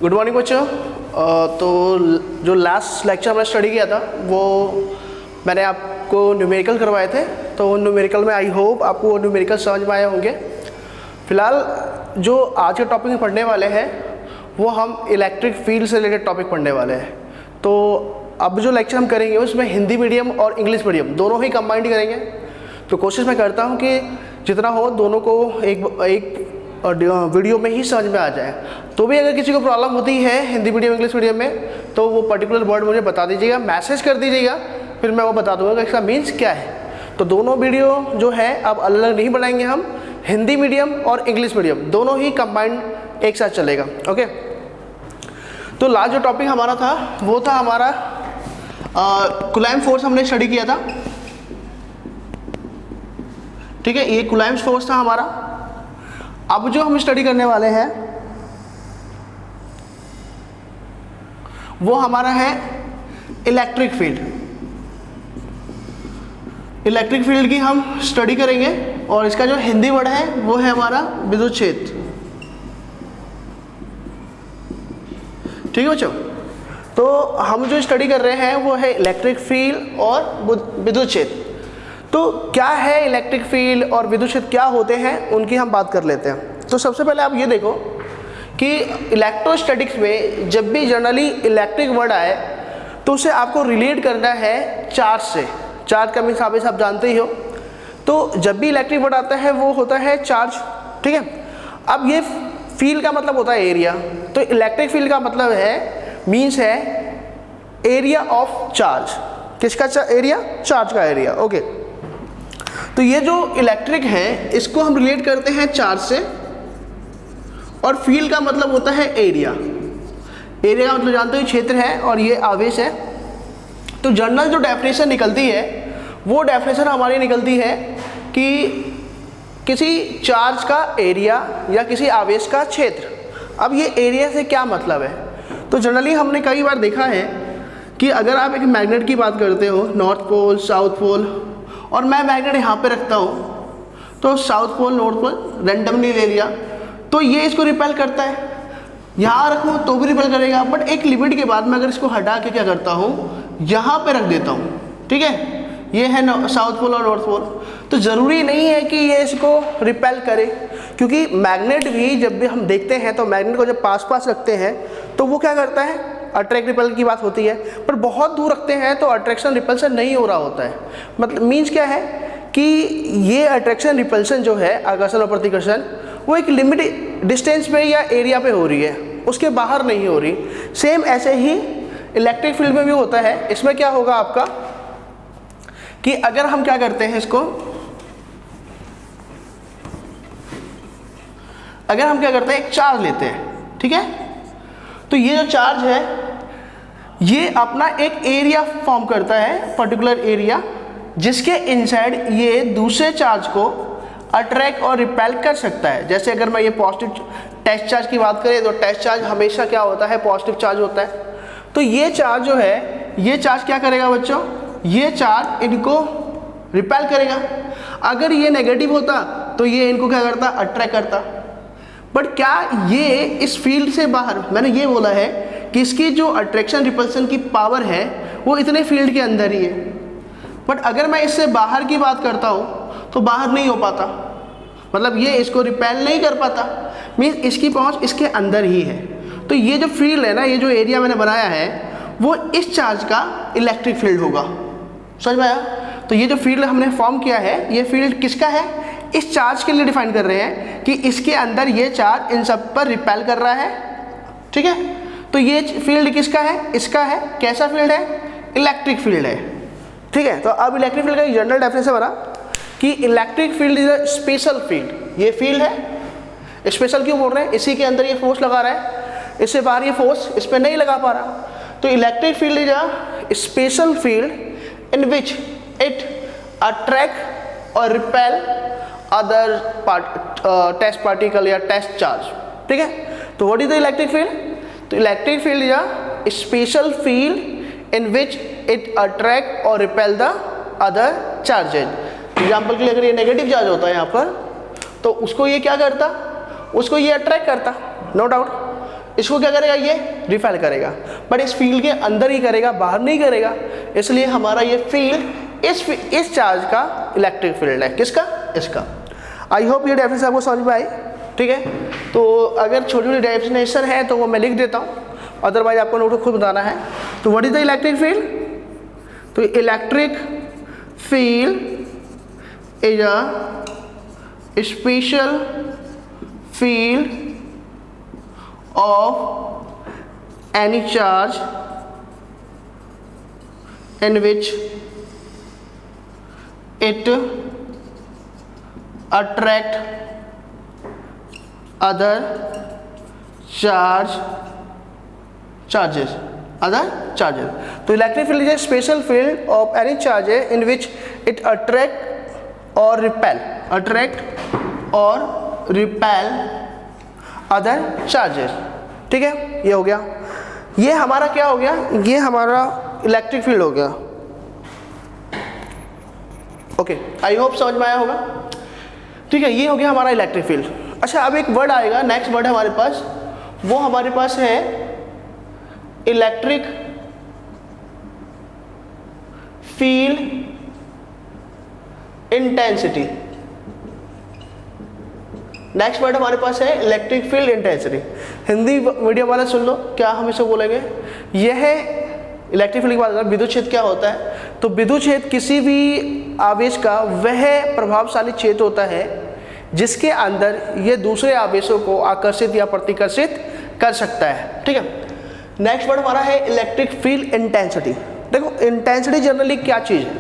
Good morning बच्चों। तो जो लास्ट लेक्चर हमने स्टडी किया था वो मैंने आपको न्यूमेरिकल करवाए थे, तो न्यूमेरिकल में आई होप आपको वो न्यूमेरिकल समझ में आए होंगे। फिलहाल जो आज के टॉपिक में पढ़ने वाले हैं वो हम इलेक्ट्रिक फील्ड से रिलेटेड टॉपिक पढ़ने वाले हैं। तो अब जो लेक्चर हम करेंगे उसमें हिंदी मीडियम और इंग्लिश मीडियम दोनों ही कंबाइंड करेंगे। तो कोशिश मैं करता हूँ कि जितना हो दोनों को एक वीडियो में ही समझ में आ जाए। तो भी अगर किसी को प्रॉब्लम होती है हिंदी मीडियम इंग्लिश मीडियम में तो वो पर्टिकुलर वर्ड मुझे बता दीजिएगा, मैसेज कर दीजिएगा, फिर मैं वो बता दूंगा कि इसका मीन्स क्या है। तो दोनों वीडियो जो है अब अलग अलग नहीं बनाएंगे हम, हिंदी मीडियम और इंग्लिश मीडियम दोनों ही कंबाइंड एक साथ चलेगा। ओके, तो लास्ट जो टॉपिक हमारा था वो था हमारा कुलाइम फोर्स हमने स्टडी किया था। ठीक है, ये कुलाइम फोर्स था हमारा। अब जो हम स्टडी करने वाले हैं वो हमारा है इलेक्ट्रिक फील्ड। इलेक्ट्रिक फील्ड की हम स्टडी करेंगे और इसका जो हिंदी वर्ड है वो है हमारा विद्युत क्षेत्र। ठीक है बच्चों, तो हम जो स्टडी कर रहे हैं वो है इलेक्ट्रिक फील्ड और विद्युत क्षेत्र। तो क्या है इलेक्ट्रिक फील्ड और विद्युत क्षेत्र क्या होते हैं उनकी हम बात कर लेते हैं। तो सबसे पहले आप ये देखो कि इलेक्ट्रोस्टैटिक्स में जब भी जनरली इलेक्ट्रिक वर्ड आए तो उसे आपको रिलेट करना है चार्ज से। चार्ज का मीन्स आप जानते ही हो। तो जब भी इलेक्ट्रिक वर्ड आता है वो होता है चार्ज। ठीक है, अब ये फील्ड का मतलब होता है एरिया। तो इलेक्ट्रिक फील्ड का मतलब है मीन्स है एरिया ऑफ चार्ज। किसका एरिया? चार्ज का एरिया। ओके, तो ये जो इलेक्ट्रिक है इसको हम रिलेट करते हैं चार्ज से, और फील्ड का मतलब होता है एरिया। एरिया का मतलब जानते हो क्षेत्र है और ये आवेश है। तो जनरल जो डेफिनेशन निकलती है वो डेफिनेशन हमारी निकलती है कि किसी चार्ज का एरिया या किसी आवेश का क्षेत्र। अब ये एरिया से क्या मतलब है? तो जनरली हमने कई बार देखा है कि अगर आप एक मैग्नेट की बात करते हो, नॉर्थ पोल साउथ पोल, और मैं मैग्नेट यहाँ पे रखता हूँ तो south pole north pole randomly ले लिया तो ये इसको रिपेल करता है। यहाँ रखूँ तो भी रिपेल करेगा, बट एक लिमिट के बाद मैं अगर इसको हटा के क्या करता हूँ यहाँ पे रख देता हूँ। ठीक है, ये है साउथ पोल और नॉर्थ पोल। तो ज़रूरी नहीं है कि ये इसको रिपेल करे, क्योंकि मैग्नेट भी जब भी हम देखते हैं तो मैग्नेट को जब पास पास रखते हैं तो वो क्या करता है, अट्रैक्ट रिपल की बात होती है। पर बहुत दूर रखते हैं तो अट्रैक्शन रिपल्सन नहीं हो रहा होता है। मतलब मीन्स क्या है कि ये अट्रैक्शन रिपल्सन जो है, आकर्षण और प्रतिकर्षण, वो एक लिमिट डिस्टेंस पे या एरिया पे हो रही है, उसके बाहर नहीं हो रही। सेम ऐसे ही इलेक्ट्रिक फील्ड में भी होता है। इसमें क्या होगा आपका कि अगर हम क्या करते हैं इसको, अगर हम क्या करते हैं एक चार्ज लेते हैं, ठीक है, तो ये जो चार्ज है ये अपना एक एरिया फॉर्म करता है, पर्टिकुलर एरिया, जिसके इनसाइड ये दूसरे चार्ज को अट्रैक्ट और रिपेल कर सकता है। जैसे अगर मैं ये पॉजिटिव टेस्ट चार्ज की बात करें तो टेस्ट चार्ज हमेशा क्या होता है, पॉजिटिव चार्ज होता है। तो ये चार्ज जो है, ये चार्ज क्या करेगा बच्चों, ये चार्ज इनको रिपेल करेगा। अगर ये नेगेटिव होता तो ये इनको क्या करता, अट्रैक्ट करता। बट क्या ये इस फील्ड से बाहर, मैंने ये बोला है कि इसकी जो अट्रैक्शन रिपल्सन की पावर है वो इतने फील्ड के अंदर ही है। बट अगर मैं इससे बाहर की बात करता हूँ तो बाहर नहीं हो पाता, मतलब ये इसको रिपेल नहीं कर पाता, मीन्स इसकी पहुँच इसके अंदर ही है। तो ये जो फील्ड है ना, ये जो एरिया मैंने बनाया है वो इस चार्ज का इलेक्ट्रिक फील्ड होगा। समझ में आया? तो ये जो फील्ड हमने फॉर्म किया है ये फील्ड किसका है, इस चार्ज के लिए डिफाइन कर रहे हैं कि इसके अंदर ये चार्ज इन सब पर रिपेल कर रहा है। ठीक है, तो ये फील्ड किसका है, इसका है। कैसा फील्ड है, इलेक्ट्रिक फील्ड है। ठीक है, तो अब इलेक्ट्रिक फील्ड का एक जनरल डेफिनेशन बना कि electric field is a special field. ये फील्ड है, स्पेशल क्यों बोल रहे हैं, इसी के अंदर ये फोर्स लगा रहा है, इससे बाहर ये फोर्स इस पर नहीं लगा पा रहा। तो electric field is a special field in which it attract और रिपेल अदर टेस्ट पार्टिकल या टेस्ट चार्ज। ठीक है, तो what is the electric field? तो electric field is a special field in which it attract और repel the other charges. Example के लिए अगर ये नेगेटिव चार्ज होता है यहाँ पर तो उसको ये क्या करता, उसको ये अट्रैक्ट करता, नो डाउट। इसको क्या करेगा, ये रिपेल करेगा, बट इस फील्ड के अंदर ही करेगा, बाहर नहीं करेगा। इसलिए हमारा ये फील्ड इस चार्ज का इलेक्ट्रिक फील्ड है। किसका? इसका। आई होप ये डेफिनेशन आपको समझ में आई। ठीक है, तो अगर छोटी छोटी डेफिनेशन है तो वो मैं लिख देता हूँ, अदरवाइज आपको नोट खुद बताना है। तो what is the electric field? तो electric field is a special field of any charge in which it attract other charges. तो electric field is a special field of any charges in which it attract और repel other charges. ठीक है, ये हो गया। ये हमारा क्या हो गया? ये हमारा इलेक्ट्रिक फील्ड हो गया। ओके, आई होप समझ में आया होगा। ठीक है, ये हो गया हमारा इलेक्ट्रिक फील्ड। अच्छा, अब एक वर्ड आएगा, नेक्स्ट वर्ड है हमारे पास, वो हमारे पास है electric field intensity. Next word हमारे पास है electric field intensity. Hindi medium वाला सुन लो, क्या हम इसे बोलेंगे? यह है इलेक्ट्रिक फील्ड की बात करें। विद्युत क्षेत्र क्या होता है? तो विद्युत क्षेत्र किसी भी आवेश का वह प्रभावशाली क्षेत्र होता है जिसके अंदर ये दूसरे आवेशों को आकर्षित या प्रतिकर्षित कर सकता है। ठीक है, नेक्स्ट वर्ड हमारा है इलेक्ट्रिक फील्ड इंटेंसिटी। देखो, इंटेंसिटी जनरली क्या चीज़ है?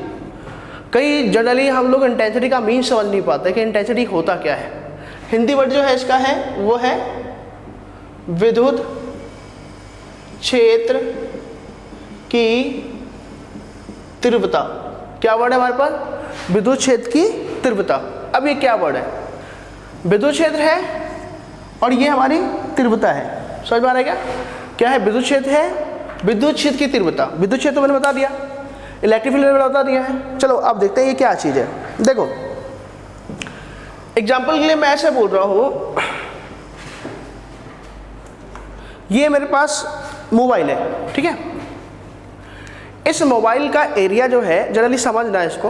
कई जनरली हम लोग इंटेंसिटी का मीन समझ नहीं पाते कि इंटेंसिटी होता क्या है। हिंदी वर्ड जो है इसका है वो है विद्युत क्षेत्र की तीव्रता। क्या वर्ड है हमारे पास? विद्युत क्षेत्र की तीव्रता। अब ये क्या वर्ड है? विद्युत क्षेत्र है और ये हमारी तीव्रता है। समझ में आ रहा है क्या? क्या है? विद्युत क्षेत्र है, विद्युत क्षेत्र की तीव्रता। विद्युत क्षेत्र मैंने बता दिया, इलेक्ट्रिक फील्ड मैंने बता दिया है। चलो अब देखते हैं ये क्या चीज़ है। देखो, एग्जाम्पल के लिए मैं ऐसे बोल रहा हूँ, ये मेरे पास मोबाइल है। ठीक है, इस मोबाइल का एरिया जो है, जनरली समझना है इसको,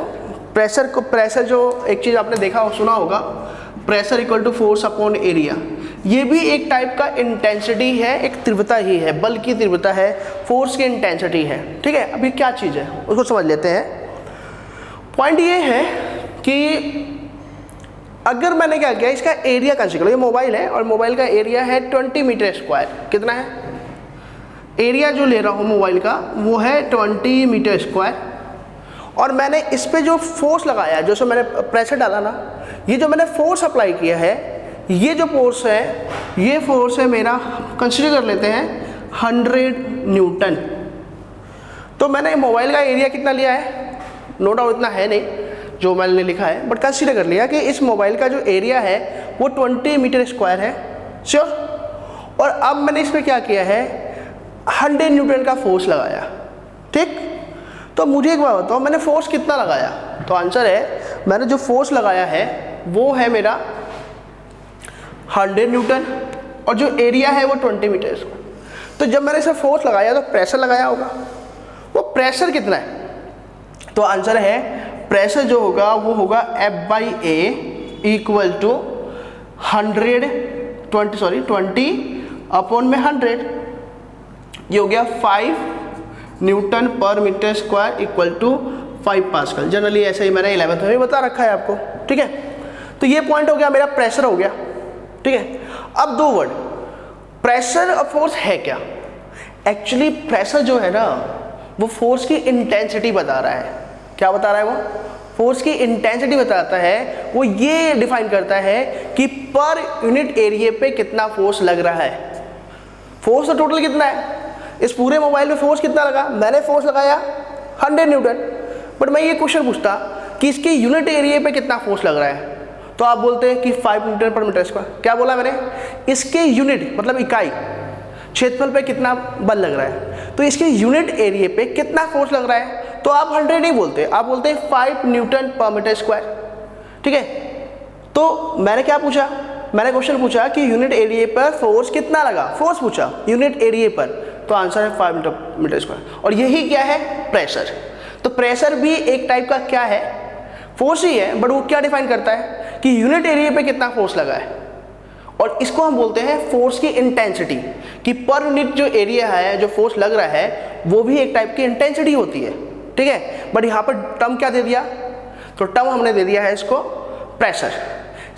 प्रेशर जो एक चीज़ आपने देखा हो, सुना होगा, pressure equal to force upon area. ये भी एक टाइप का इंटेंसिटी है, एक तीव्रता ही है, बल की तीव्रता है, फोर्स की इंटेंसिटी है। ठीक है, अभी क्या चीज़ है उसको समझ लेते हैं। पॉइंट ये है कि अगर मैंने क्या किया, इसका एरिया कंसीडर करो। ये मोबाइल है और मोबाइल का एरिया है 20 मीटर स्क्वायर। कितना है एरिया जो ले रहा हूँ मोबाइल का? वो है 20 मीटर स्क्वायर। और मैंने इस पे जो फोर्स लगाया, जो सो मैंने प्रेशर डाला ना, ये जो मैंने फोर्स अप्लाई किया है, ये जो फोर्स है, ये फोर्स है मेरा, कंसीडर कर लेते हैं 100 न्यूटन। तो मैंने मोबाइल का एरिया कितना लिया है? नो डाउट इतना है नहीं जो मैंने लिखा है, बट कंसीडर कर लिया कि इस मोबाइल का जो एरिया है वो 20 मीटर स्क्वायर है। श्योर। और अब मैंने इस पर क्या किया है? 100 न्यूटन का फोर्स लगाया। ठीक, तो मुझे एक बात बताओ, मैंने फोर्स कितना लगाया? तो आंसर है, मैंने जो फोर्स लगाया है वो है मेरा 100 न्यूटन और जो एरिया है वो 20 मीटर स्क्वायर। तो जब मैंने इसे फोर्स लगाया तो प्रेशर लगाया होगा, वो प्रेशर कितना है? तो आंसर है, प्रेशर जो होगा वो होगा F/A इक्वल टू 20 अपॉन में 100। ये हो गया 5 न्यूटन पर metre square equal to 5 pascal. Generally ऐसे ही मैंने 11th में बता रखा है आपको। ठीक है, तो ये पॉइंट हो गया, मेरा प्रेशर हो गया। ठीक है, अब दो वर्ड, प्रेशर और फोर्स है क्या? एक्चुअली प्रेशर जो है ना, वो फोर्स की इंटेंसिटी बता रहा है। क्या बता रहा है? वो फोर्स की इंटेंसिटी बताता है। वो ये डिफाइन करता है कि पर यूनिट एरिया पे कितना फोर्स लग रहा है। फोर्स तो टोटल कितना है? इस पूरे मोबाइल में फोर्स कितना लगा? मैंने फोर्स लगाया 100 न्यूटन, बट मैं ये क्वेश्चन पूछता कि इसके यूनिट एरिया पे कितना फोर्स लग रहा है, तो आप बोलते हैं कि 5 न्यूटन पर मीटर स्क्वायर। क्या बोला मैंने? इसके यूनिट मतलब इकाई क्षेत्रफल पे कितना बल लग रहा है, तो इसके यूनिट एरिया पे कितना फोर्स लग रहा है, तो आप 100 नहीं बोलते, आप बोलते हैं 5 न्यूटन पर मीटर स्क्वायर। ठीक है, तो मैंने क्या पूछा? मैंने क्वेश्चन पूछा कि यूनिट एरिया पर फोर्स कितना लगा, फोर्स पूछा यूनिट एरिया पर, तो आंसर है 5 मीटर स्क्वायर। और यही क्या है, प्रेशर। तो प्रेशर भी एक टाइप का क्या है, फोर्स ही है, बट वो क्या डिफाइन करता है कि यूनिट एरिया पे कितना फोर्स लगा है। और इसको हम बोलते हैं फोर्स की इंटेंसिटी, कि पर यूनिट जो एरिया है जो फोर्स लग रहा है वो भी एक टाइप की इंटेंसिटी होती है, ठीक है। बट यहाँ पर टर्म क्या दे दिया, तो टर्म हमने दे दिया है इसको pressure.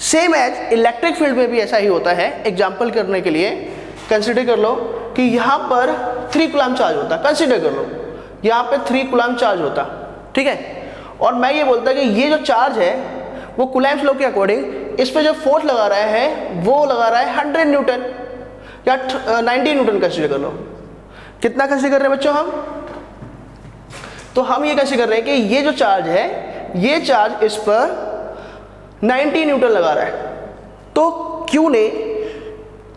Same as electric field में भी ऐसा ही होता है। एग्जाम्पल करने के लिए कंसिडर कर लो कि यहाँ पर 3 कूलम चार्ज होता, कंसिडर कर लो यहाँ पे 3 कूलम चार्ज होता, ठीक है। और मैं ये बोलता कि ये जो चार्ज है वो कूलम्स लॉ के अकॉर्डिंग इस पे जो फोर्स लगा रहा है वो लगा रहा है 100 न्यूटन या 90 न्यूटन कंसिडर कर लो। कितना कंसिडर कर रहे हैं बच्चों हम, तो हम ये कंसिडर कर रहे हैं कि ये जो चार्ज है ये चार्ज इस पर 90 न्यूटन लगा रहा है। तो Q ने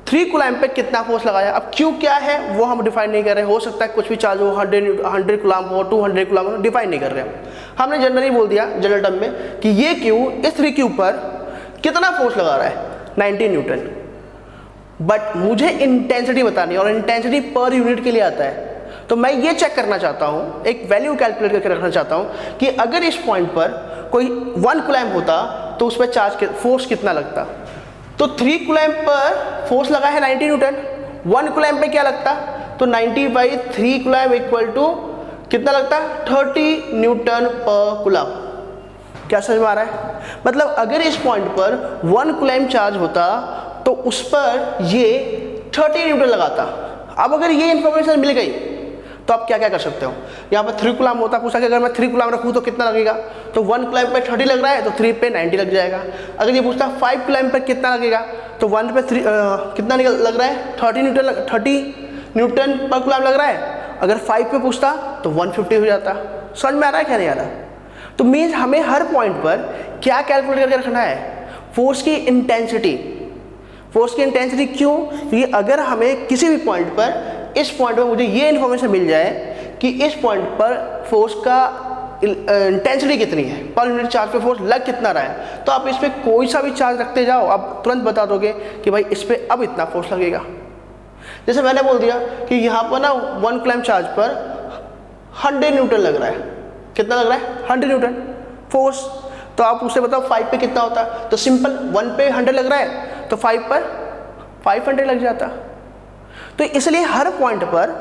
3 कूलम पे कितना फोर्स लगाया। अब Q क्या है वो हम डिफाइन नहीं कर रहे, हो सकता है कुछ भी चार्ज हो, 100 कूलम हो, 200 कूलम हो, डिफाइन नहीं कर रहे हमने जनरली बोल दिया जनरल टर्म में कि ये Q इस 3Q पर कितना फोर्स लगा रहा है, 90 न्यूटन। बट मुझे इंटेंसिटी बतानी है और इंटेंसिटी पर यूनिट के लिए आता है। तो मैं ये चेक करना चाहता हूँ, एक वैल्यू कैलकुलेट करके रखना चाहता हूँ कि अगर इस पॉइंट पर कोई 1 कूलम होता तो उस पर चार्ज फोर्स कितना लगता। तो 3 कूलम पर फोर्स लगा है 90 न्यूटन, 1 कूलम पे क्या लगता, तो 90/3 कूलम इक्वल टू कितना लगता, 30 न्यूटन पर कूलम। क्या समझ में आ रहा है, मतलब अगर इस पॉइंट पर 1 कूलम चार्ज होता तो उस पर ये 30 न्यूटन लगाता। अब अगर ये इंफॉर्मेशन मिल गई तो आप क्या क्या कर सकते हो। यहाँ पर 3 कूलम होता, पूछा कि अगर मैं 3 कूलम रखूँ तो कितना लगेगा, तो 1 कूलम पे 30 लग रहा है तो 3 पे 90 लग जाएगा। अगर ये पूछता 5 कूलम पे कितना लगेगा, तो 1 पे 3 कितना लग रहा है, 30 न्यूटन पर कूलम लग रहा है। अगर 5 पे पूछता तो 150 हो जाता। समझ में आ रहा है क्या नहीं आ रहा। तो मीन्स हमें हर पॉइंट पर क्या कैलकुलेट करके रखना है, फोर्स की इंटेंसिटी। फोर्स की इंटेंसिटी क्यों, क्योंकि अगर हमें किसी भी पॉइंट पर, इस पॉइंट पर मुझे ये इन्फॉर्मेशन मिल जाए कि इस पॉइंट पर फोर्स का इंटेंसिटी कितनी है, पर यूनिट चार्ज पे फोर्स लग कितना रहा है, तो आप इस पर कोई सा भी चार्ज रखते जाओ, आप तुरंत बता दोगे कि भाई इस पर अब इतना फोर्स लगेगा। जैसे मैंने बोल दिया कि यहाँ पर ना 1 कूलम चार्ज पर 100 न्यूटन लग रहा है, कितना लग रहा है, 100 न्यूटन फोर्स। तो आप उससे बताओ 5 पे कितना होता, तो सिंपल 1 पे 100 लग रहा है तो 5 पर 500 लग जाता। तो इसलिए हर पॉइंट पर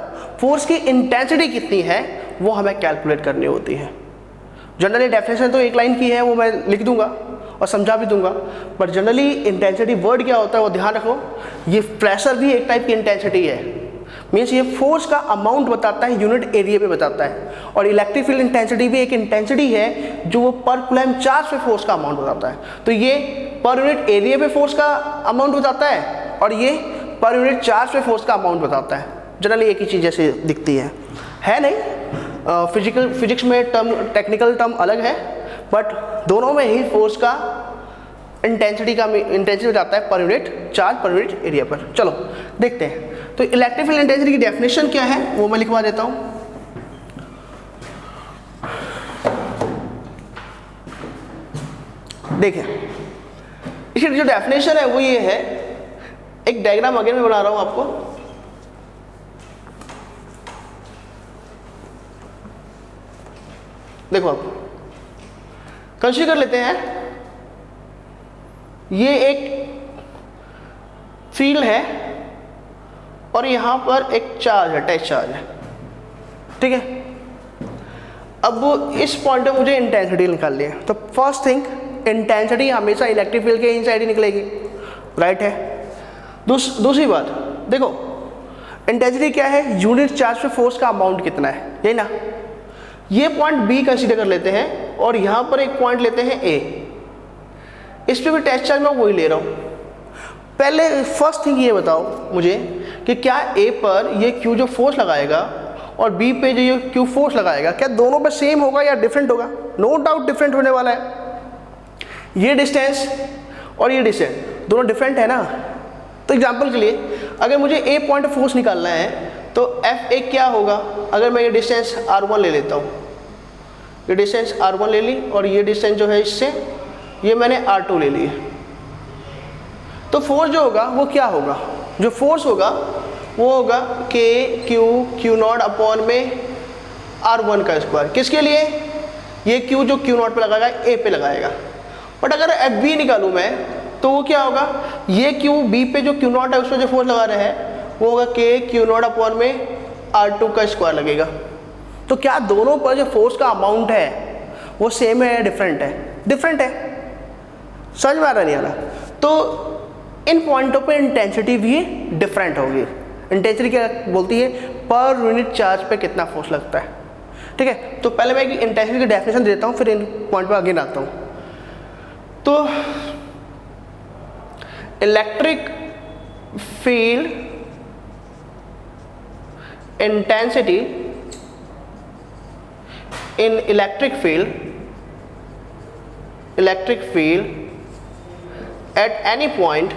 फोर्स की इंटेंसिटी कितनी है वो हमें कैलकुलेट करनी होती है। जनरली डेफिनेशन तो एक लाइन की है, वो मैं लिख दूंगा और समझा भी दूंगा, बट जनरली इंटेंसिटी वर्ड क्या होता है वो ध्यान रखो। ये प्रेशर भी एक टाइप की इंटेंसिटी है, मीन्स ये फोर्स का अमाउंट बताता है, यूनिट एरिया पे बताता है। और इलेक्ट्रिक फील्ड इंटेंसिटी भी एक इंटेंसिटी है जो वो पर कूलम चार्ज पे फोर्स का अमाउंट बताता है। तो ये पर यूनिट एरिया पे फोर्स का अमाउंट बताता है और ये पर यूनिट चार्ज पे फोर्स का अमाउंट बताता है। जनरली एक ही चीज़ जैसे दिखती है नहीं। फिजिक्स में टर्म, टेक्निकल टर्म अलग है, बट दोनों में ही फोर्स का इंटेंसिटी बताता है पर unit charge, per unit area पर। चलो देखते हैं। तो इलेक्ट्रिक फील्ड इंटेंसिटी की डेफिनेशन क्या है वो मैं लिखवा देता हूँ। देखिए इसकी जो डेफिनेशन है वो ये है, एक डायग्राम अगेन में बना रहा हूं आपको। देखो आप कंसीडर कर लेते हैं, ये एक फील्ड है और यहां पर एक चार्ज है, अटैच चार्ज है, ठीक है। अब इस पॉइंट पे मुझे इंटेंसिटी निकालनी है। तो फर्स्ट थिंग, इंटेंसिटी हमेशा इलेक्ट्रिक फील्ड के इनसाइड ही निकलेगी, राइट है। दूसरी बात देखो, इंटेंसिटी क्या है, यूनिट चार्ज पे फोर्स का अमाउंट कितना है, यही ना। ये पॉइंट बी कंसीडर कर लेते हैं और यहां पर एक पॉइंट लेते हैं ए, इस पे भी टेस्ट चार्ज मैं वही ले रहा हूं। पहले फर्स्ट थिंग ये बताओ मुझे कि क्या ए पर ये क्यू जो फोर्स लगाएगा और बी पे जो ये क्यू फोर्स लगाएगा, क्या दोनों पे सेम होगा या डिफरेंट होगा। नो डाउट डिफरेंट होने वाला है। ये डिस्टेंस और ये डिस्टेंस दोनों डिफरेंट है ना। तो एग्जांपल के लिए अगर मुझे ए पॉइंट फोर्स निकालना है तो एफ ए क्या होगा, अगर मैं ये डिस्टेंस r1 ले लेता हूँ, ये डिस्टेंस r1 ले ली और ये डिस्टेंस जो है इससे ये मैंने r2 ले ली है। तो फोर्स जो होगा वो क्या होगा, जो फोर्स होगा वो होगा के क्यू नॉट अपॉन में R1 का स्क्वायर। किसके लिए, ये क्यू जो क्यू नॉट पे लगाएगा ए पे लगाएगा। बट अगर एफ बी निकालूँ मैं तो वो क्या होगा, ये क्यू बी पे जो क्यू नॉट है उस पर जो फोर्स लगा रहे हैं वो होगा के क्यू नॉट अपॉन में R2 का स्क्वायर लगेगा। तो क्या दोनों पर जो फोर्स का अमाउंट है वो सेम है या डिफरेंट है, डिफरेंट है। समझ में आ रहा नहीं आ रहा। तो इन पॉइंटों पे इंटेंसिटी भी डिफरेंट होगी। इंटेंसिटी क्या बोलती है, पर यूनिट चार्ज पे कितना फोर्स लगता है। ठीक है, तो पहले मैं एक इंटेंसिटी की डेफिनेशन देता हूँ, फिर इन पॉइंट पे आगे आता हूँ। तो electric field intensity in electric field at any point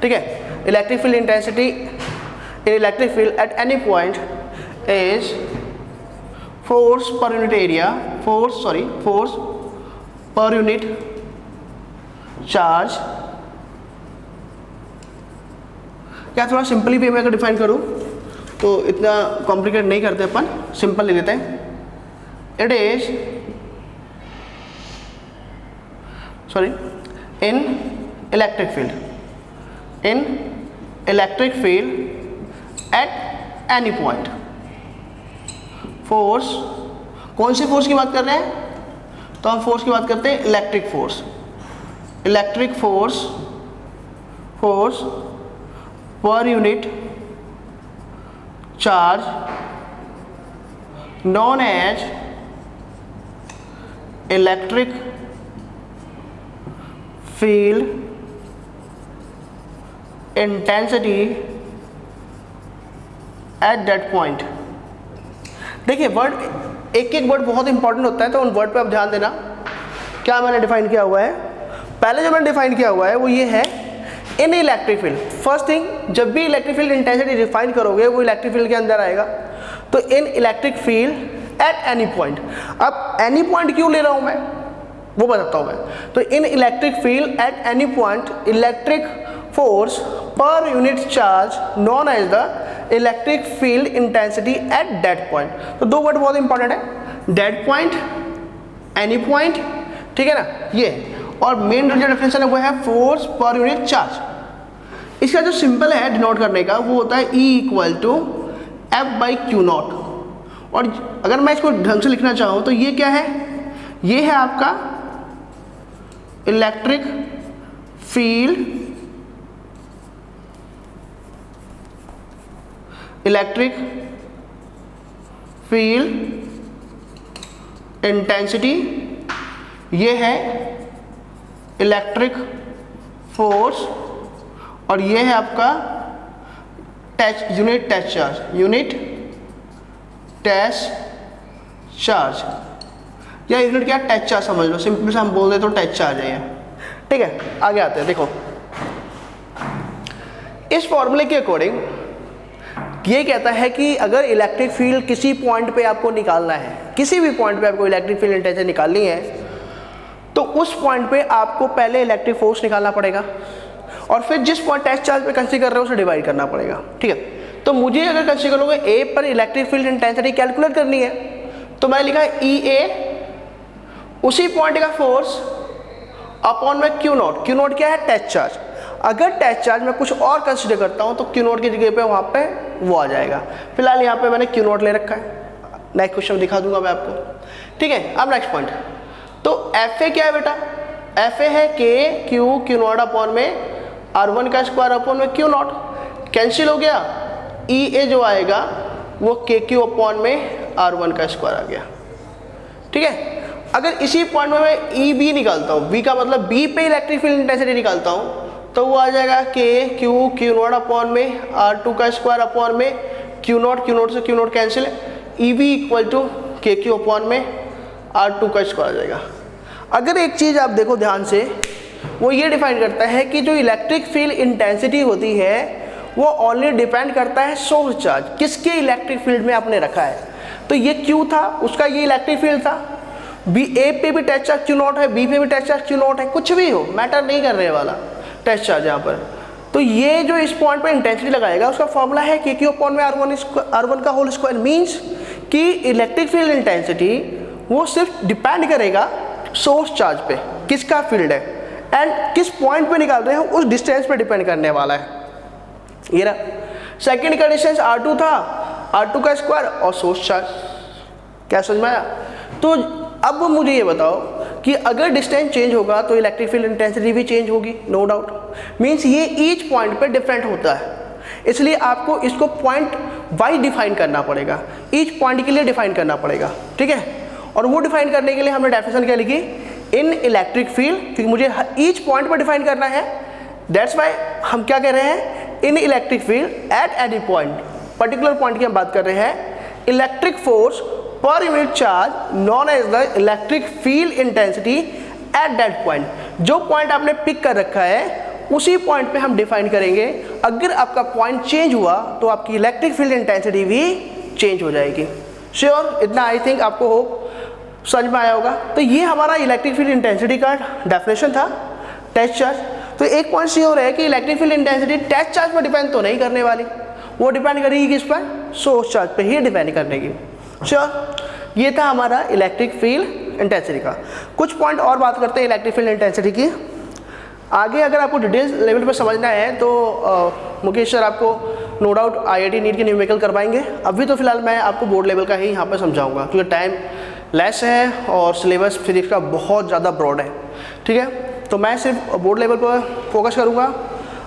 ठीक है, electric field intensity in electric field at any point is force per unit area, force per unit charge. क्या थोड़ा सिंपली भी मैं अगर डिफाइन करूं तो इतना कॉम्प्लिकेट नहीं करते अपन, सिंपल लिख देते हैं। It is in electric field at any point force, कौन सी फोर्स की बात कर रहे हैं, तो हम फोर्स की बात करते हैं electric force per unit charge known as electric field intensity at that point। देखिए वर्ड, एक एक वर्ड बहुत इंपॉर्टेंट होता है, तो उन वर्ड पे आप ध्यान देना। क्या मैंने डिफाइन किया हुआ है, पहले जो मैंने डिफाइन किया हुआ है वो ये है, इन इलेक्ट्रिक फील्ड। फर्स्ट थिंग, जब भी इलेक्ट्रिक फील्ड इंटेंसिटी डिफाइन करोगे वो इलेक्ट्रिक फील्ड के अंदर आएगा। तो in electric field at any point, अब एनी पॉइंट क्यों ले रहा हूं मैं वो बताता हूं मैं। तो in electric field at any point electric force per unit charge known as the electric field intensity at that point. तो दो वर्ड बहुत इंपॉर्टेंट है, दैट पॉइंट, एनी पॉइंट, ठीक है ना ये। और मेन जो डेफिनेशन है वो है फोर्स पर यूनिट चार्ज। इसका जो सिंपल है डिनोट करने का वो होता है E इक्वल टू F/Q0। और अगर मैं इसको ढंग से लिखना चाहूँ तो ये क्या है, ये है आपका इलेक्ट्रिक फील्ड इंटेंसिटी, ये है इलेक्ट्रिक फोर्स, और ये है आपका यूनिट टच चार्ज, या यूनिट क्या, टच चार्ज समझ लो, सिंपल से हम बोल दे तो टच चार्ज है ये। ठीक है, आगे आते हैं। देखो इस फॉर्मूले के अकॉर्डिंग ये कहता है कि अगर इलेक्ट्रिक फील्ड किसी पॉइंट पे आपको निकालना है, किसी भी पॉइंट पे आपको इलेक्ट्रिक फील्ड इंटेंसिटी निकालनी है, तो उस पॉइंट पे आपको पहले इलेक्ट्रिक फोर्स निकालना पड़ेगा और फिर जिस पॉइंट टेस्ट चार्ज पे कंसीडर कर रहे हो उसे डिवाइड करना पड़ेगा। ठीक है, तो मुझे अगर कंसीडर करोगे ए पर इलेक्ट्रिक फील्ड इंटेंसिटी कैलकुलेट करनी है, तो मैंने लिखा है EA, उसी पॉइंट का फोर्स अपॉन में Q0। Q0 क्या है, टेस्ट चार्ज। अगर टेस्ट चार्ज में कुछ और कंसीडर करता हूं तो Q0 की जगह पे वहां पे वो आ जाएगा। फिलहाल यहाँ पे मैंने Q0 ले रखा है, नेक्स्ट क्वेश्चन दिखा दूंगा मैं आपको। ठीक है, अब नेक्स्ट पॉइंट। तो FA क्या है बेटा, FA है Q0 अपॉन में R1 का स्क्वायर अपॉन में Q0, कैंसिल हो गया। EA जो आएगा वो KQ अपॉन में R1 का स्क्वायर आ गया। ठीक है, अगर इसी पॉइंट में मैं EB निकालता हूँ, B का मतलब B पे इलेक्ट्रिक फील्ड इंटेंसिटी निकालता हूँ, तो वो आ जाएगा Q0 अपॉन में R2 का स्क्वायर अपॉन में Q0 से Q0 cancel, EB equal to KQ upon में R2 का स्क्वायर आ जाएगा। अगर एक चीज़ आप देखो ध्यान से, वो ये डिफाइन करता है कि जो इलेक्ट्रिक फील्ड इंटेंसिटी होती है वो ओनली डिपेंड करता है सोर्स चार्ज, किसके इलेक्ट्रिक फील्ड में आपने रखा है। तो ये Q था, उसका ये इलेक्ट्रिक फील्ड था, बी ए पे भी टेस्ट चार्ज क्यू नॉट है, बी पे भी टेस्ट चार्ज क्यू नॉट है, कुछ भी हो मैटर नहीं करने वाला टेस्ट चार्ज यहाँ पर। तो ये जो इस पॉइंट पे इंटेंसिटी लगाएगा उसका फॉर्मूला है के क्यू अपॉन में R1 का होल स्क्वायर, मीन्स कि इलेक्ट्रिक फील्ड इंटेंसिटी वो सिर्फ डिपेंड करेगा सोर्स चार्ज पे, किसका फील्ड है एंड किस पॉइंट पे निकाल रहे हैं उस डिस्टेंस पे डिपेंड करने वाला है। ये रहा सेकेंड का डिस्टेंस R2 था, R2 का स्क्वायर और सोर्स चार्ज। क्या समझ में आया? तो अब मुझे ये बताओ कि अगर डिस्टेंस चेंज होगा तो इलेक्ट्रिक फील्ड इंटेंसिटी भी चेंज होगी, नो डाउट। मीन्स ये ईच पॉइंट पे डिफरेंट होता है, इसलिए आपको इसको पॉइंट वाइज डिफाइन करना पड़ेगा, ईच पॉइंट के लिए डिफाइन करना पड़ेगा, ठीक है। और वो डिफाइन करने के लिए हमने डेफिनेशन क्या लिखी, इन इलेक्ट्रिक फील्ड, क्योंकि मुझे ईच पॉइंट पर डिफाइन करना है, दैट्स वाई हम क्या कह रहे हैं, in electric field at any point, particular point की हम बात कर रहे हैं, electric force per unit charge known as the electric field intensity at that point. जो पॉइंट आपने पिक कर रखा है उसी पॉइंट पे हम डिफाइन करेंगे। अगर आपका पॉइंट चेंज हुआ तो आपकी इलेक्ट्रिक फील्ड इंटेंसिटी भी चेंज हो जाएगी। श्योर, इतना आई थिंक आपको हो समझ में आया होगा। तो ये हमारा इलेक्ट्रिक फील्ड इंटेंसिटी का डेफिनेशन था, टेस्ट चार्ज। तो एक पॉइंट श्योर है कि electric field intensity test charge पर डिपेंड तो नहीं करने वाली, वो डिपेंड करेगी किस पर, सोर्स चार्ज पे ही डिपेंड करेगी। श्योर, ये था हमारा इलेक्ट्रिक फील्ड इंटेंसिटी का। कुछ पॉइंट और बात करते हैं इलेक्ट्रिक फील्ड इंटेंसिटी की। आगे अगर आपको डिटेल्स लेवल पर समझना है तो मुकेश सर आपको नो डाउट IIT नीट के न्यूमेरिकल करवाएंगे। अभी तो फिलहाल मैं आपको बोर्ड लेवल का ही यहाँ पर समझाऊंगा, क्योंकि टाइम लेस है और सिलेबस फिजिक्स का बहुत ज़्यादा ब्रॉड है, ठीक है। तो मैं सिर्फ बोर्ड लेवल पर फोकस करूँगा।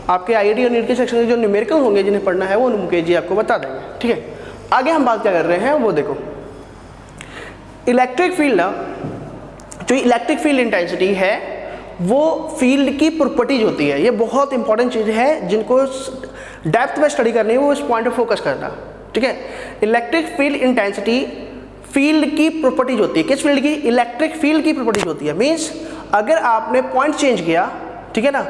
आपके IIT और नीट के सेक्शन के जो न्यूमेरिकल होंगे जिन्हें पढ़ना है वो मुकेश जी आपको बता देंगे, ठीक है। आगे हम बात क्या कर रहे हैं वो देखो, इलेक्ट्रिक फील्ड ना, जो इलेक्ट्रिक फील्ड इंटेंसिटी है वो फील्ड की प्रॉपर्टीज होती है। ये बहुत इंपॉर्टेंट चीज़ है, जिनको डेप्थ में स्टडी करनी है वो इस पॉइंट पे फोकस करना, ठीक है। इलेक्ट्रिक फील्ड इंटेंसिटी फील्ड की प्रॉपर्टीज होती है। किस फील्ड की? इलेक्ट्रिक फील्ड की प्रॉपर्टीज होती है। मीन्स अगर आपने पॉइंट चेंज किया, ठीक है ना,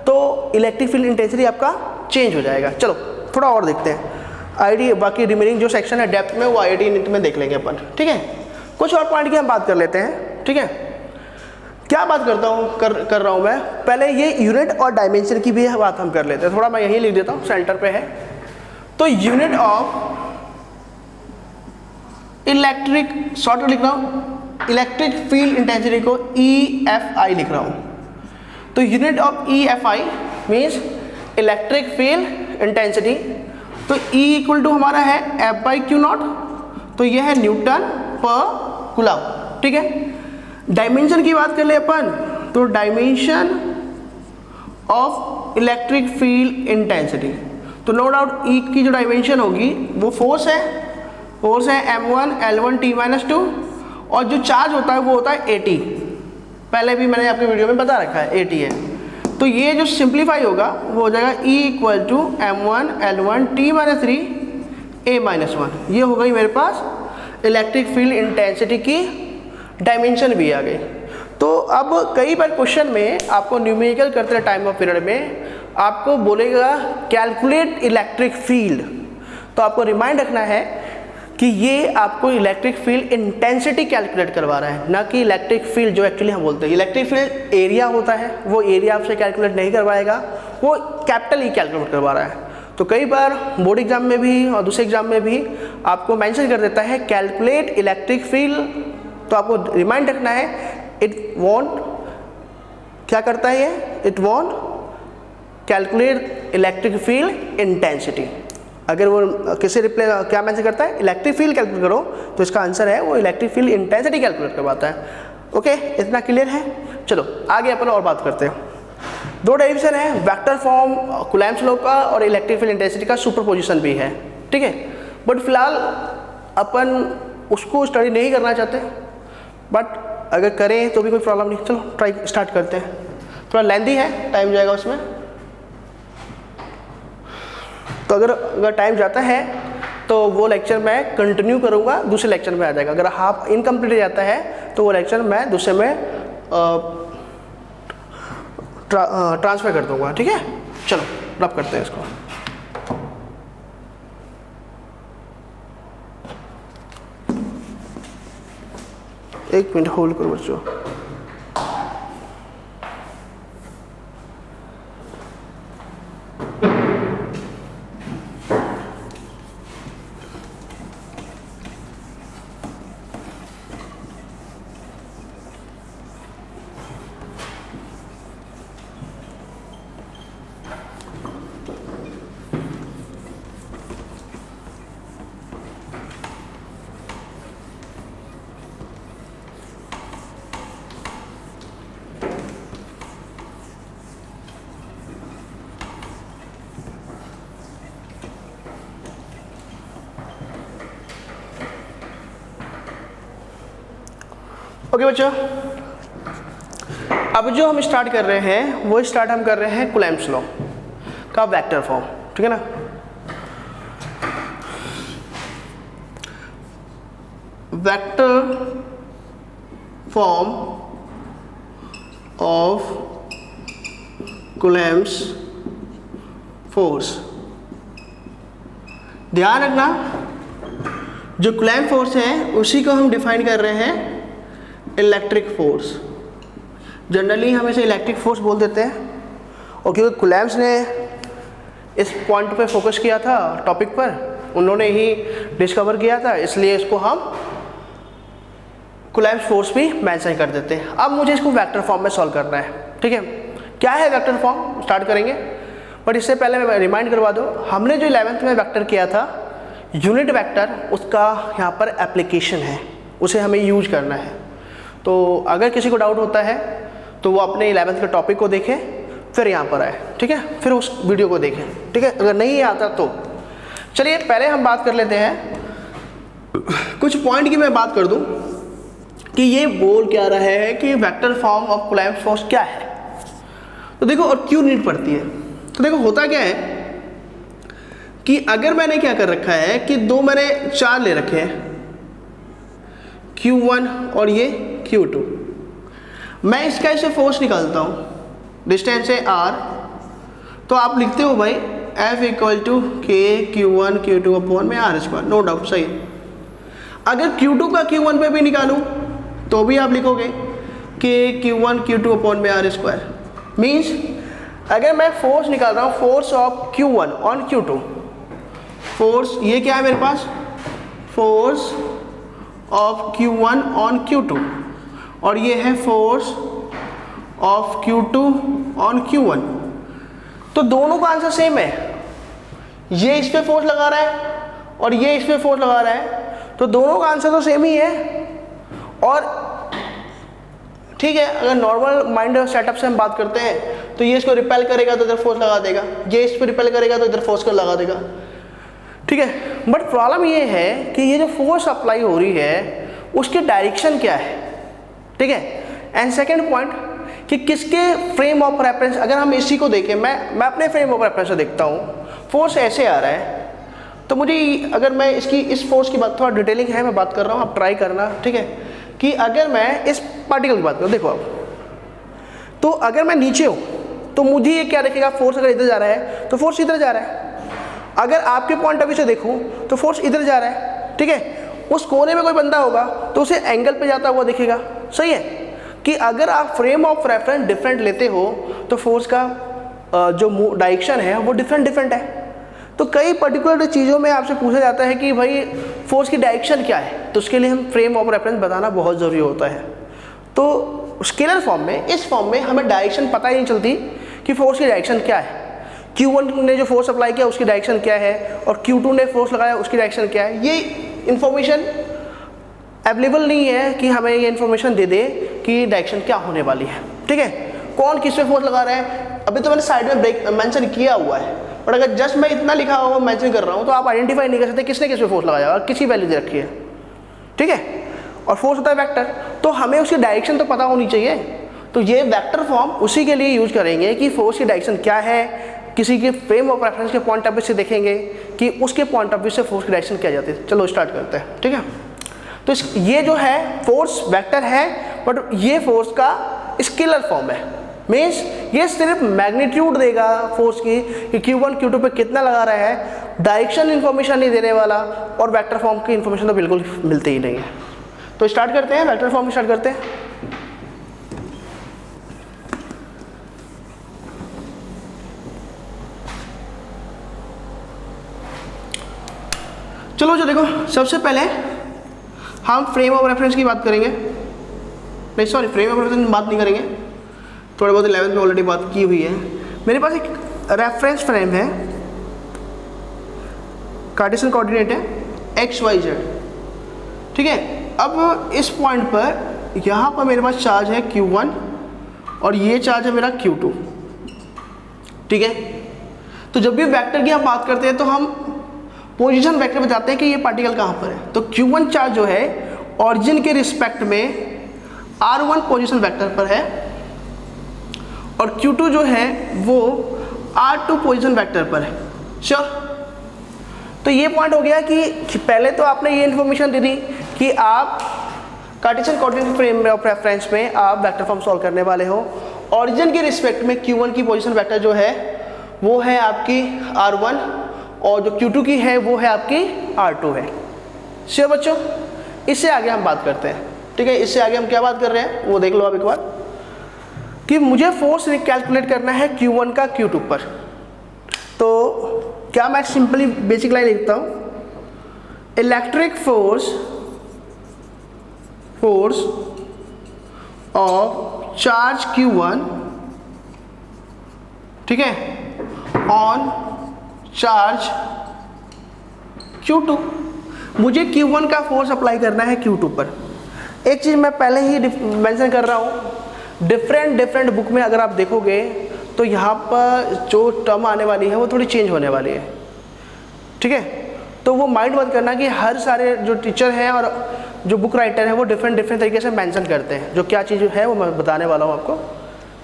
तो इलेक्ट्रिक फील्ड इंटेंसिटी आपका चेंज हो जाएगा। चलो थोड़ा और देखते हैं IIT, बाकी रिमेनिंग जो सेक्शन है डेप्थ में वो IIT नीट में देख लेंगे अपन, ठीक है। कुछ और पॉइंट की हम बात कर लेते हैं, ठीक है। क्या बात करता हूँ कर रहा हूँ मैं, पहले ये यूनिट और डायमेंशन की भी बात हम कर लेते हैं। थोड़ा मैं यहीं लिख देता हूँ, सेंटर पे है। तो यूनिट ऑफ इलेक्ट्रिक, शॉर्ट लिख रहा हूँ, इलेक्ट्रिक फील्ड इंटेंसिटी को EFI लिख रहा हूँ। तो unit of EFI means electric field intensity. तो E इक्वल टू हमारा है F/Q0, तो यह है न्यूटन पर कूलम, ठीक है। डायमेंशन की बात कर ले अपन, तो dimension of electric field intensity, तो नो डाउट E की जो डायमेंशन होगी वो फोर्स है M1 L1 T-2, और जो चार्ज होता है वो होता है AT। पहले भी मैंने आपके वीडियो में बता रखा है AT है। तो ये जो सिंप्लीफाई होगा वो हो जाएगा E equal to M1 L1 T-3 A-1। ये हो गई मेरे पास इलेक्ट्रिक फील्ड इंटेंसिटी की डायमेंशन भी आ गई। तो अब कई बार क्वेश्चन में आपको न्यूमेरिकल करते हैं टाइम ऑफ पीरियड में आपको बोलेगा कैलकुलेट इलेक्ट्रिक फील्ड, तो आपको रिमाइंड रखना है कि ये आपको इलेक्ट्रिक फील्ड इंटेंसिटी कैलकुलेट करवा रहा है, ना कि इलेक्ट्रिक फील्ड जो एक्चुअली हम बोलते हैं। इलेक्ट्रिक फील्ड एरिया होता है, वो एरिया आपसे कैलकुलेट नहीं करवाएगा, वो कैपिटल ही कैलकुलेट करवा रहा है। तो कई बार बोर्ड एग्जाम में भी और दूसरे एग्जाम में भी आपको मेंशन कर देता है कैलकुलेट इलेक्ट्रिक फील्ड, तो आपको रिमाइंड रखना है इट वॉन्ट, क्या करता है ये, it won't calculate electric field intensity. अगर वो किसी रिप्ले क्या मेंशन करता है, इलेक्ट्रिक फील्ड कैलकुलेट करो, तो इसका आंसर है वो इलेक्ट्रिक फील्ड इंटेंसिटी कैलकुलेट करवाता है। ओके, इतना क्लियर है। चलो आगे अपन और बात करते हैं। दो डेरिवेशन है, वेक्टर फॉर्म कूलम्ब्स लॉ का और इलेक्ट्रिक फील्ड इंटेंसिटी का सुपरपोजिशन भी है, ठीक है। बट फिलहाल अपन उसको स्टडी नहीं करना चाहते, बट अगर करें तो भी कोई प्रॉब्लम नहीं। चलो ट्राई स्टार्ट करते हैं। थोड़ा लेंदी है, टाइम जाएगा उसमें, तो अगर टाइम जाता है तो वो लेक्चर मैं कंटिन्यू करूँगा, दूसरे लेक्चर में आ जाएगा। अगर हाफ इनकम्प्लीट जाता है तो वो लेक्चर मैं दूसरे में ट्रांसफ़र कर दूँगा, ठीक है। चलो रब करते हैं इसको। एक मिनट होल्ड करो बच्चों। ओके बच्चों, अब जो हम स्टार्ट कर रहे हैं वो स्टार्ट हम कर रहे हैं कूलम्ब्स लॉ का वेक्टर फॉर्म, ठीक है ना। Vector form of Coulomb's force. ध्यान रखना, जो कूलम्ब फोर्स है उसी को हम डिफाइन कर रहे हैं इलेक्ट्रिक फोर्स। जनरली हम इसे इलेक्ट्रिक फोर्स बोल देते हैं, और क्योंकि कूलम्ब्स ने इस पॉइंट पे फोकस किया था, टॉपिक पर उन्होंने ही डिस्कवर किया था, इसलिए इसको हम कूलम्ब्स फोर्स भी मेंशन कर देते हैं। अब मुझे इसको वेक्टर फॉर्म में सॉल्व करना है, ठीक है। क्या है वेक्टर फॉर्म, स्टार्ट करेंगे, बट इससे पहले मैं रिमाइंड करवा दो, हमने जो 11th में वेक्टर किया था यूनिट वेक्टर, उसका यहाँ पर एप्लीकेशन है, उसे हमें यूज करना है। तो अगर किसी को डाउट होता है तो वो अपने 11th के टॉपिक को देखें, फिर यहाँ पर आए, ठीक है, फिर उस वीडियो को देखें, ठीक है। अगर नहीं आता तो चलिए पहले हम बात कर लेते हैं कुछ पॉइंट की। मैं बात कर दूं कि ये बोल क्या रहा है कि vector form of Coulomb's force क्या है। तो देखो, और क्यों नीड पड़ती है। तो देखो होता क्या है कि अगर मैंने क्या कर रखा है कि दो मैंने चार ले रखे हैं, Q1 और ये Q2, मैं इसका ऐसे फोर्स निकालता हूँ, डिस्टेंस है R, तो आप लिखते हो भाई F इक्वल टू के Q1 Q2 अपॉन में R², नो डाउट सही। अगर Q2 का Q1 पे भी निकालूँ तो भी आप लिखोगे के Q1 Q2 अपॉन में R²। मीन्स अगर मैं फोर्स निकाल रहा हूँ, force of Q1 on Q2, force ये क्या है मेरे पास, force of Q1 on Q2, और ये है force of Q2 on Q1, तो दोनों का आंसर सेम है। ये इस पे फोर्स लगा रहा है और ये इस पे फोर्स लगा रहा है, तो दोनों का आंसर तो सेम ही है। और ठीक है, अगर नॉर्मल माइंड सेटअप से हम बात करते हैं तो ये इसको रिपेल करेगा तो इधर फोर्स लगा देगा, ये इस पे रिपेल करेगा तो इधर फोर्स को लगा देगा, ठीक है। बट प्रॉब्लम ये है कि ये जो फोर्स अप्लाई हो रही है उसकी डायरेक्शन क्या है, ठीक है। एंड सेकेंड पॉइंट कि किसके फ्रेम ऑफ रेफरेंस, अगर हम इसी को देखें, मैं अपने फ्रेम ऑफ रेफरेंस से देखता हूँ, फोर्स ऐसे आ रहा है, तो मुझे अगर मैं इसकी इस फोर्स की बात, थोड़ा डिटेलिंग है मैं बात कर रहा हूँ, आप ट्राई करना, ठीक है। कि अगर मैं इस पार्टिकल की बात करूँ, देखो आप, तो अगर मैं नीचे हूँ तो मुझे ये क्या दिखेगा, फोर्स अगर इधर जा रहा है तो फोर्स इधर जा रहा है। अगर आपके पॉइंट ऑफ व्यू से देखूँ तो फोर्स इधर जा रहा है, ठीक है। उस कोने में कोई बंदा होगा तो उसे एंगल पे जाता हुआ दिखेगा, सही है। कि अगर आप फ्रेम ऑफ रेफरेंस डिफरेंट लेते हो तो फोर्स का जो डायरेक्शन है वो डिफरेंट है। तो कई पर्टिकुलर चीज़ों में आपसे पूछा जाता है कि भाई फोर्स की डायरेक्शन क्या है, तो उसके लिए हम फ्रेम ऑफ रेफरेंस बताना बहुत ज़रूरी होता है। तो स्केलर फॉर्म में, इस फॉर्म में हमें डायरेक्शन पता ही नहीं चलती कि फोर्स की डायरेक्शन क्या है। Q1 ने जो फोर्स अप्लाई किया उसकी डायरेक्शन क्या है, और Q2 ने फोर्स लगाया उसकी डायरेक्शन क्या है, ये इन्फॉर्मेशन अवेलेबल नहीं है कि हमें ये इन्फॉर्मेशन दे दे कि डायरेक्शन क्या होने वाली है, ठीक है। कौन किस पे फोर्स लगा रहा है, अभी तो मैंने साइड में ब्रेक मेंशन किया हुआ है, बट अगर जस्ट मैं इतना लिखा हुआ मेंशन कर रहा हूँ तो आप आइडेंटिफाई नहीं कर सकते किसने किस पे फोर्स लगाया और किसी वैल्यू दे रखी है, ठीक है। और फोर्स होता है वेक्टर, तो हमें उसकी डायरेक्शन तो पता होनी चाहिए। तो ये वेक्टर फॉर्म उसी के लिए यूज करेंगे कि फोर्स की डायरेक्शन क्या है, किसी के फ्रेम ऑफ रेफरेंस के पॉइंट ऑफ व्यू से देखेंगे कि उसके पॉइंट ऑफ व्यू से फोर्स की डायरेक्शन क्या जाती है। चलो स्टार्ट करते हैं, ठीक है। तो ये जो है फोर्स वेक्टर है, बट ये फोर्स का स्केलर फॉर्म है। मीन्स ये सिर्फ मैग्नीट्यूड देगा फोर्स की कि Q1 Q2 पे कितना लगा रहा है, डायरेक्शन इन्फॉर्मेशन नहीं देने वाला, और वेक्टर फॉर्म की इन्फॉर्मेशन तो बिल्कुल मिलती ही नहीं है। तो स्टार्ट करते हैं, वेक्टर फॉर्म स्टार्ट करते हैं। चलो जो देखो, सबसे पहले हम फ्रेम ऑफ रेफरेंस की बात करेंगे, नहीं सॉरी फ्रेम ऑफ रेफरेंस की बात नहीं करेंगे, थोड़े बहुत 11th में ऑलरेडी बात की हुई है। मेरे पास एक रेफरेंस फ्रेम है, कार्टेशियन कोऑर्डिनेट है XYZ, ठीक है। अब इस पॉइंट पर यहाँ पर मेरे पास चार्ज है Q1 और ये चार्ज है मेरा Q2, ठीक है। तो जब भी वेक्टर की हम बात करते हैं तो हम पोजीशन वेक्टर बताते हैं कि ये पार्टिकल कहाँ पर है। तो Q1 चार्ज जो है ऑरिजिन के रिस्पेक्ट में R1 पोजीशन वेक्टर पर है और Q2 जो है वो R2 पोजीशन वेक्टर पर है। श्योर। तो ये पॉइंट हो गया कि पहले तो आपने ये इन्फॉर्मेशन दे दी कि आप Cartesian coordinate frame of reference में आप वेक्टर फॉर्म सॉल्व करने वाले हो। ऑरिजिन के रिस्पेक्ट में Q1 की पोजीशन वेक्टर जो है वो है आपकी R1 और जो Q2 की है वो है आपकी R2 है। श्योर बच्चों। इससे आगे हम बात करते हैं, ठीक है। इससे आगे हम क्या बात कर रहे हैं वो देख लो आप एक बार, कि मुझे फोर्स कैलकुलेट करना है Q1 का Q2 पर। तो क्या मैं सिंपली बेसिक लाइन लिखता हूँ, electric force of charge Q1, ठीक है, ऑन चार्ज Q2। मुझे Q1 का फोर्स अप्लाई करना है Q2 पर। एक चीज़ मैं पहले ही मेंशन कर रहा हूँ, डिफरेंट बुक में अगर आप देखोगे तो यहाँ पर जो टर्म आने वाली है वो थोड़ी चेंज होने वाली है, ठीक है। तो वो माइंड मत करना कि हर सारे जो टीचर हैं और जो बुक राइटर हैं वो डिफरेंट तरीके से मेंशन करते हैं, जो क्या चीज़ है वो मैं बताने वाला हूँ आपको।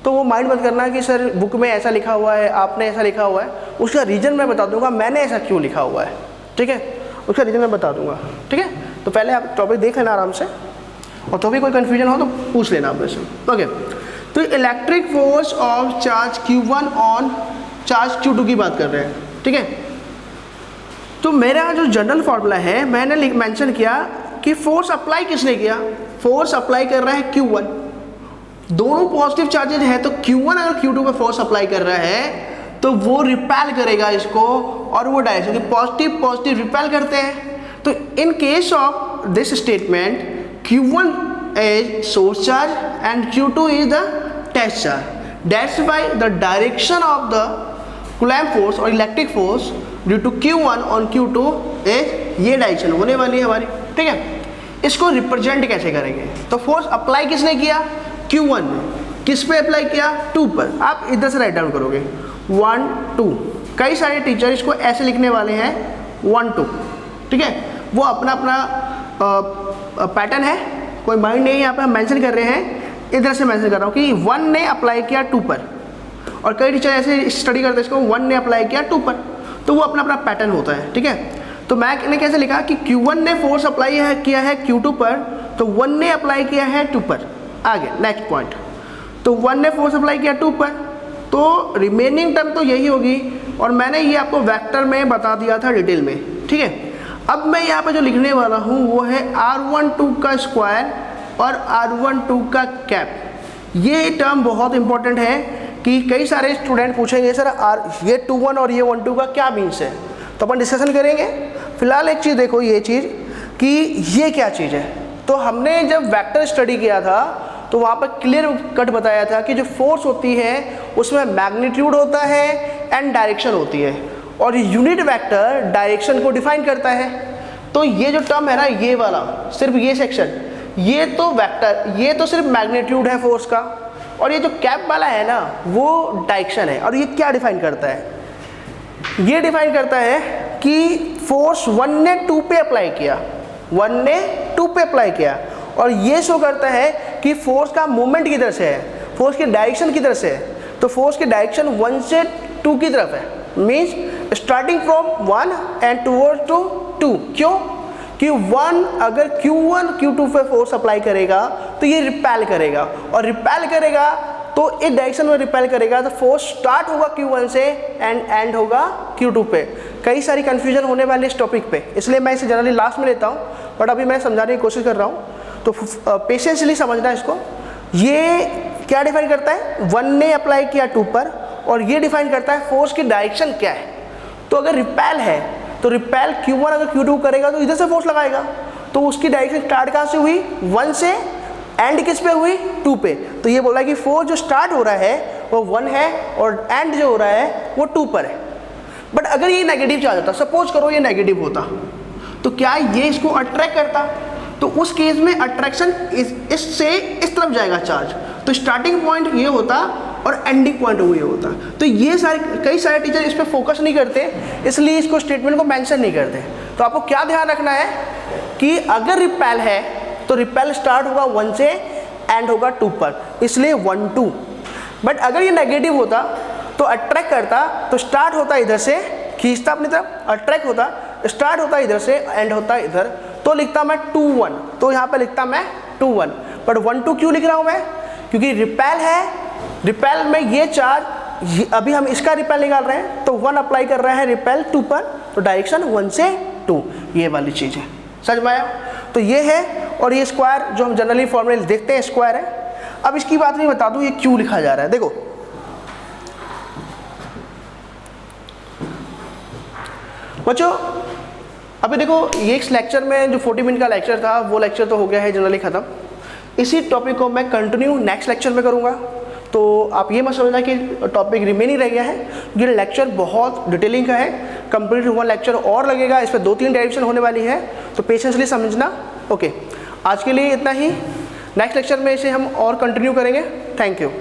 तो वो माइंड मत करना कि सर बुक में ऐसा लिखा हुआ है, आपने ऐसा लिखा हुआ है। उसका रीज़न मैं बता दूंगा, मैंने ऐसा क्यों लिखा हुआ है, ठीक है। उसका रीज़न मैं बता दूंगा, ठीक है। तो पहले आप टॉपिक देख लेना आराम से, और तो भी कोई कन्फ्यूजन हो तो पूछ लेना आप वैसे, ओके। तो electric force of charge Q1 on charge Q2 की बात कर रहे हैं, ठीक है। तो मेरा जो जनरल फॉर्मूला है मैंने मेंशन किया कि फोर्स अप्लाई किसने किया, फोर्स अप्लाई कर रहा है Q1। दोनों पॉजिटिव चार्जेज है तो Q1 अगर Q2 पे फोर्स अप्लाई कर रहा है तो वो रिपेल करेगा इसको, और वो डायरेक्शन पॉजिटिव रिपेल करते हैं। तो in case of this statement Q1 is source charge and Q2 is the test charge. That's why the direction of the Coulomb force or electric force due to Q1 on Q2 is ये direction होने वाली है हमारी, ठीक है। इसको represent कैसे करेंगे, तो फोर्स अप्लाई किसने किया Q1 ने, किस पे अप्लाई किया 2 पर। आप इधर से राइट डाउन करोगे 1 2, कई सारे टीचर इसको ऐसे लिखने वाले हैं 1 2, ठीक है। वो अपना पैटर्न है, कोई माइंड नहीं है। यहाँ पे हम मेंशन कर रहे हैं, इधर से मेंशन कर रहा हूँ कि 1 ने अप्लाई किया 2 पर, और कई टीचर ऐसे स्टडी करते हैं इसको 1 ने अप्लाई किया 2 पर, तो वो अपना पैटर्न होता है, ठीक है। तो मैंने कैसे लिखा कि Q1 ने फोर्स अप्लाई किया है Q2 पर, तो 1 ने अप्लाई किया है 2 पर। आगे नेक्स्ट पॉइंट, तो 1 ने फोर्स अप्लाई किया 2 पर, तो रिमेनिंग टर्म तो यही होगी, और मैंने ये आपको वेक्टर में बता दिया था डिटेल में, ठीक है। अब मैं यहाँ पे जो लिखने वाला हूँ वो है R12 का स्क्वायर और R12 का कैप। ये टर्म बहुत इंपॉर्टेंट है कि कई सारे स्टूडेंट पूछेंगे सर ये 21 और ये 12 का क्या मीन्स है, तो अपन डिस्कशन करेंगे। फिलहाल एक चीज़ देखो, ये चीज़ कि ये क्या चीज़ है। तो हमने जब वेक्टर स्टडी किया था तो वहाँ पर क्लियर कट बताया था कि जो फोर्स होती है उसमें मैग्नीट्यूड होता है एंड डायरेक्शन होती है, और यूनिट वेक्टर डायरेक्शन को डिफाइन करता है। तो ये जो टर्म है ना, ये वाला सिर्फ ये सेक्शन, ये तो वेक्टर, ये तो सिर्फ मैग्नीट्यूड है फोर्स का, और ये जो कैप वाला है ना वो डायरेक्शन है। और ये क्या डिफाइन करता है, ये डिफाइन करता है कि फोर्स 1 ने 2 पे अप्लाई किया, 1 ने 2 पे अप्लाई किया, और ये शो करता है कि फोर्स का मूवमेंट किधर से है, फोर्स की डायरेक्शन किधर से है। तो फोर्स की डायरेक्शन 1 से 2 की तरफ है, means starting from 1 and toward to 2। क्यों कि 1 अगर Q1 Q2 पे फोर्स अप्लाई करेगा तो ये रिपेल करेगा, और रिपेल करेगा तो इस डायरेक्शन में रिपेल करेगा, तो फोर्स स्टार्ट होगा Q1 से एंड एंड होगा Q2 पे। कई सारी कन्फ्यूजन होने वाली इस टॉपिक पे, इसलिए मैं इसे जनरली लास्ट में लेता हूँ, बट अभी मैं समझाने की कोशिश कर रहा हूँ। तो पेशेंसली समझना इसको। ये क्या डिफाइन करता है, 1 ने अप्लाई किया 2 पर, और ये डिफाइन करता है फोर्स की डायरेक्शन क्या है। तो अगर रिपेल है तो रिपेल Q1 अगर Q2 करेगा तो इधर से फोर्स लगाएगा, तो उसकी डायरेक्शन स्टार्ट कहाँ से हुई, 1 से, एंड किस पे हुई, 2 पे। तो ये बोला कि फोर्स जो स्टार्ट हो रहा है वो 1 है और एंड जो हो रहा है वो 2 पर है। बट अगर ये नेगेटिव चार्ज होता, सपोज करो ये नेगेटिव होता, तो क्या ये इसको अट्रैक्ट करता, तो उस केस में अट्रैक्शन इससे इस तरफ जाएगा चार्ज, तो स्टार्टिंग पॉइंट ये होता और एंडिंग पॉइंट वो ये होता। तो ये कई सारे टीचर इस पर फोकस नहीं करते, इसलिए इसको स्टेटमेंट को मेंशन नहीं करते। तो आपको क्या ध्यान रखना है कि अगर रिपेल है तो रिपेल स्टार्ट होगा 1 से, एंड होगा 2 पर, इसलिए 1 2। बट अगर ये नेगेटिव होता तो अट्रैक्ट करता, तो स्टार्ट होता इधर से, खींचता अपनी तरफ, अट्रैक्ट होता, स्टार्ट होता इधर से, एंड होता इधर, तो लिखता मैं 2 1, तो यहाँ पे लिखता मैं 2 1। बट 1 2 क्यों लिख रहा हूँ मैं, क्योंकि रिपेल है, रिपेल में ये चार्ज, अभी हम इसका रिपेल निकाल रहे हैं, तो 1 अप्लाई कर रहे हैं रिपेल 2 पर, तो डायरेक्शन 1 से 2, ये वाली चीज़ है। समझ में आया? तो ये है, और ये स्क्वायर जो हम जनरली फॉर्मूले देखते हैं स्क्वायर है। अब इसकी बात नहीं बता दूं ये क्यों लिखा जा रहा है। देखो बच्चों, अभी देखो ये इस लेक्चर में जो 40 मिनट का लेक्चर था वो लेक्चर तो हो गया है जनरली ख़त्म। इसी टॉपिक को मैं कंटिन्यू नेक्स्ट लेक्चर में करूँगा। तो आप ये मत समझना कि टॉपिक रिमेन ही रह गया है, ये लेक्चर बहुत डिटेलिंग का है, कंप्लीट हुआ लेक्चर और लगेगा, इस पर 2-3 डेरिवेशन होने वाली है, तो पेशेंसली समझना। ओके, आज के लिए इतना ही, नेक्स्ट लेक्चर में इसे हम और कंटिन्यू करेंगे। Thank you.